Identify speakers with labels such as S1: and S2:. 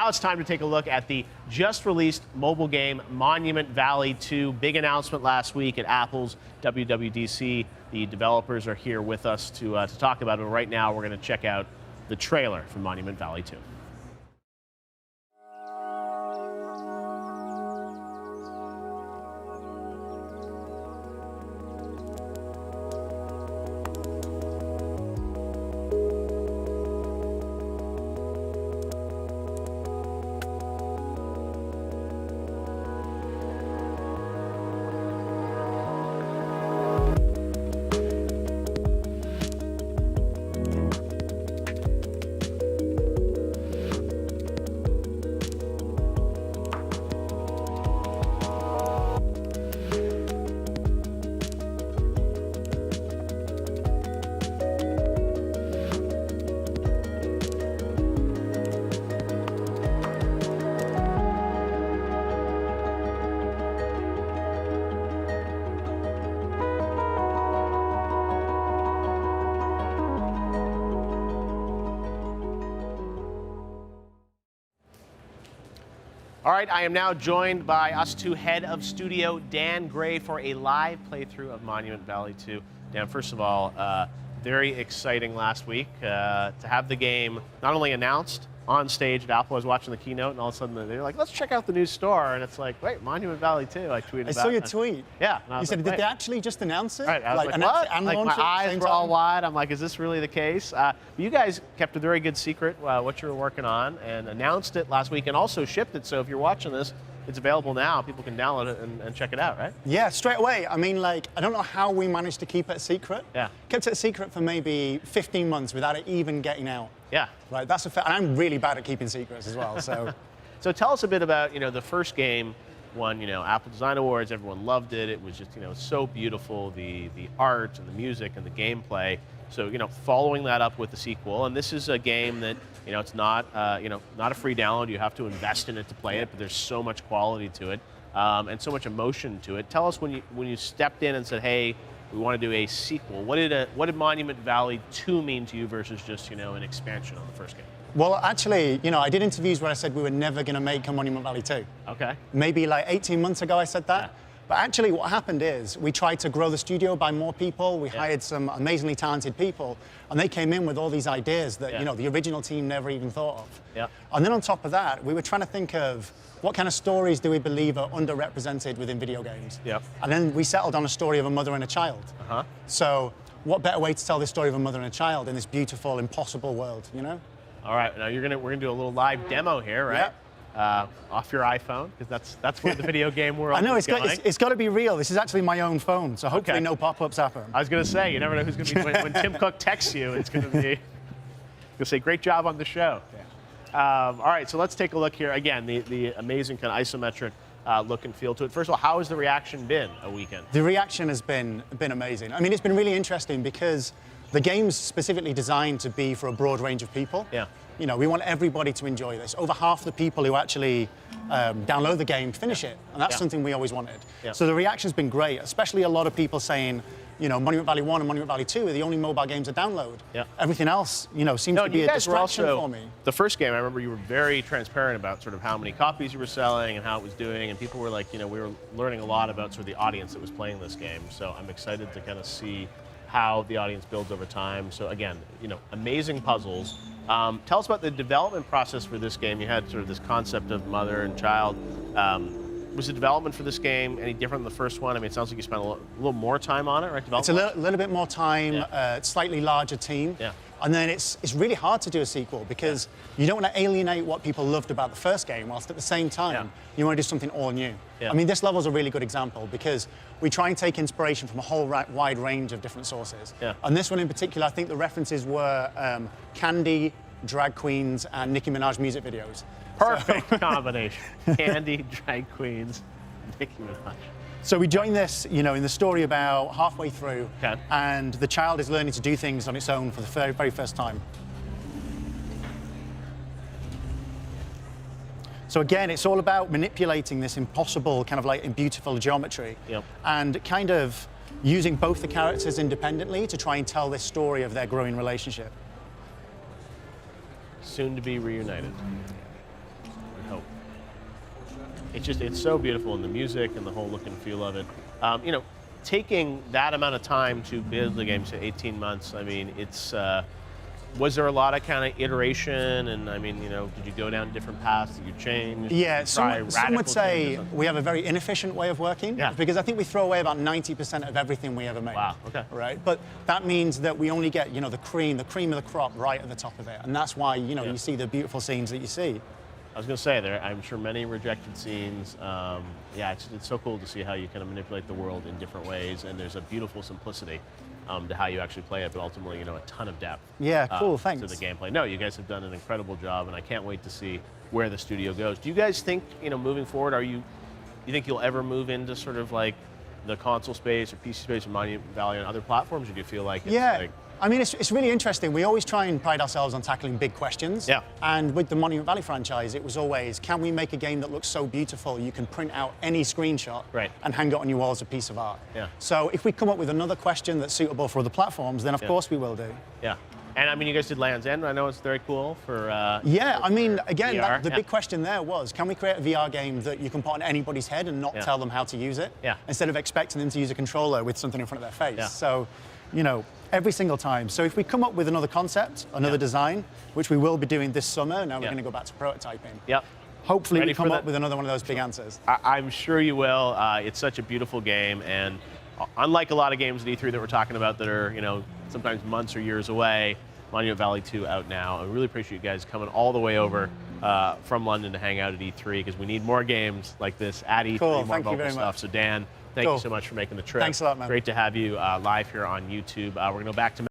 S1: Now it's time to take a look at the just released mobile game Monument Valley 2. Big announcement last week at Apple's WWDC. The developers are here with us to talk about it. Right now, we're going to check out the trailer for Monument Valley 2. All right, I am now joined by us two head of studio, Dan Gray, for a live playthrough of Monument Valley 2. Dan, first of all, very exciting last week to have the game not only announced on stage at Apple. I was watching the keynote, and all of a sudden they're like, let's check out the new store. And it's like, wait, Monument Valley 2. I tweeted about it.
S2: I saw your tweet.
S1: Yeah.
S2: You said, did they actually just announce it?
S1: Right, I was like what?
S2: And
S1: like, my eyes were all wide. I'm like, is this really the case? But you guys kept a very good secret what you were working on and announced it last week and also shipped it. So if you're watching this, it's available now. People can download it and check it out, right? Yeah,
S2: straight away. I mean, like, I don't know how we managed to keep it a secret.
S1: Yeah.
S2: Kept it a secret for maybe 15 months without it even getting out.
S1: Yeah.
S2: Right, that's a fact. And I'm really bad at keeping secrets as well, so.
S1: So tell us a bit about, the first game won, Apple Design Awards. Everyone loved it. It was just, so beautiful, the art and the music and the gameplay. So, following that up with the sequel, and this is a game that, it's not, not a free download. You have to invest in it to play it, but there's so much quality to it and so much emotion to it. Tell us when you stepped in and said, hey, we want to do a sequel. What did Monument Valley 2 mean to you versus just, an expansion on the first game?
S2: Well, actually, I did interviews where I said we were never going to make a Monument Valley 2.
S1: Okay.
S2: Maybe like 18 months ago I said that.
S1: Yeah.
S2: But actually what happened is we tried to grow the studio by more people. We hired some amazingly talented people, and they came in with all these ideas that, the original team never even thought of.
S1: Yeah.
S2: And then on top of that, we were trying to think of what kind of stories do we believe are underrepresented within video games.
S1: Yep.
S2: And then we settled on a story of a mother and a child.
S1: Uh-huh.
S2: So what better way to tell this story of a mother and a child in this beautiful, impossible world,
S1: All right, now we're gonna do a little live demo here, right?
S2: Yep.
S1: Off your iPhone, because that's where the video game world
S2: I know,
S1: is going.
S2: it's got to be real. This is actually my own phone, so hopefully no pop-ups happen.
S1: I was going to say, you never know who's going to be, when Tim Cook texts you, it's going to be, you'll say, great job on the show. Yeah. All right, so let's take a look here. Again, the amazing kind of isometric look and feel to it. First of all, how has the reaction been a weekend?
S2: The reaction has been amazing. I mean, it's been really interesting because the game's specifically designed to be for a broad range of people.
S1: Yeah.
S2: We want everybody to enjoy this. Over half the people who actually download the game finish it, and that's something we always wanted.
S1: Yeah.
S2: So the reaction's been great, especially a lot of people saying, Monument Valley 1 and Monument Valley 2 are the only mobile games to download.
S1: Yeah.
S2: Everything else, seems to be a distraction for me.
S1: The first game, I remember you were very transparent about sort of how many copies you were selling and how it was doing, and people were like, we were learning a lot about sort of the audience that was playing this game. So I'm excited to kind of see how the audience builds over time. So again, amazing puzzles. Tell us about the development process for this game. You had sort of this concept of mother and child. Was the development for this game any different than the first one? I mean, it sounds like you spent a little more time on it, right?
S2: It's a little bit more time, slightly larger team.
S1: Yeah.
S2: And then it's really hard to do a sequel because you don't want to alienate what people loved about the first game, whilst at the same time, you want to do something all new.
S1: Yeah.
S2: I mean, this level's a really good example because we try and take inspiration from a whole wide range of different sources.
S1: Yeah.
S2: And this one in particular, I think the references were Candy, drag queens, and Nicki Minaj music videos.
S1: Perfect combination. Candy, drag queens, Nicki Minaj.
S2: So we joined this, in the story about halfway through,
S1: okay.
S2: And the child is learning to do things on its own for the very first time. So again, it's all about manipulating this impossible, kind of like beautiful geometry, and kind of using both the characters independently to try and tell this story of their growing relationship.
S1: Soon to be reunited. it's so beautiful, and the music and the whole look and feel of it. You know, taking that amount of time to build the game, so 18 months. I mean, it's. Was there a lot of kind of iteration? And I mean, you know, did you go down different paths? Did you change?
S2: Yeah,
S1: try
S2: some would say
S1: changes?
S2: we have a very inefficient way of working.
S1: Yeah.
S2: Because I think we throw away about 90% of everything we ever make.
S1: Wow, okay.
S2: Right? But that means that we only get, you know, the cream of the crop right at the top of it. And that's why, you know, you see the beautiful scenes that you see.
S1: I was going to say, I'm sure many rejected scenes. Yeah, it's so cool to see how you kind of manipulate the world in different ways, and there's a beautiful simplicity to how you actually play it, but ultimately, you know, a ton of depth.
S2: Yeah, cool, thanks.
S1: To the gameplay. No, you guys have done an incredible job, and I can't wait to see where the studio goes. Do you guys think, you know, moving forward, you think you'll ever move into sort of like the console space or PC space or Monument Valley on other platforms, or do you feel like it's like...
S2: I mean, it's really interesting. We always try and pride ourselves on tackling big questions.
S1: Yeah.
S2: And with the Monument Valley franchise, it was always, can we make a game that looks so beautiful you can print out any screenshot and hang it on your wall as a piece of art?
S1: Yeah.
S2: So if we come up with another question that's suitable for other platforms, then of course we will do.
S1: Yeah. And I mean, you guys did Land's End. I know it's very cool for.
S2: Yeah, I mean, again,
S1: VR.
S2: the big question there was, can we create a VR game that you can put on anybody's head and not tell them how to use it?
S1: Yeah.
S2: Instead of expecting them to use a controller with something in front of their face.
S1: Yeah.
S2: So, you know, every single time. So if we come up with another concept, another design, which we will be doing this summer, now we're going to go back to prototyping.
S1: Yep.
S2: Hopefully
S1: Ready
S2: we come up with another one of those big answers.
S1: I'm sure you will. It's such a beautiful game, and unlike a lot of games at E3 that we're talking about that are, you know, sometimes months or years away, Monument Valley 2 out now. I really appreciate you guys coming all the way over from London to hang out at E3, because we need more games like this at E3,
S2: cool,
S1: more
S2: thank you
S1: mobile
S2: very
S1: stuff.
S2: much.
S1: So Dan, thank you so much for making the trip.
S2: Thanks a lot, man.
S1: Great to have you live here on YouTube. We're going to go back to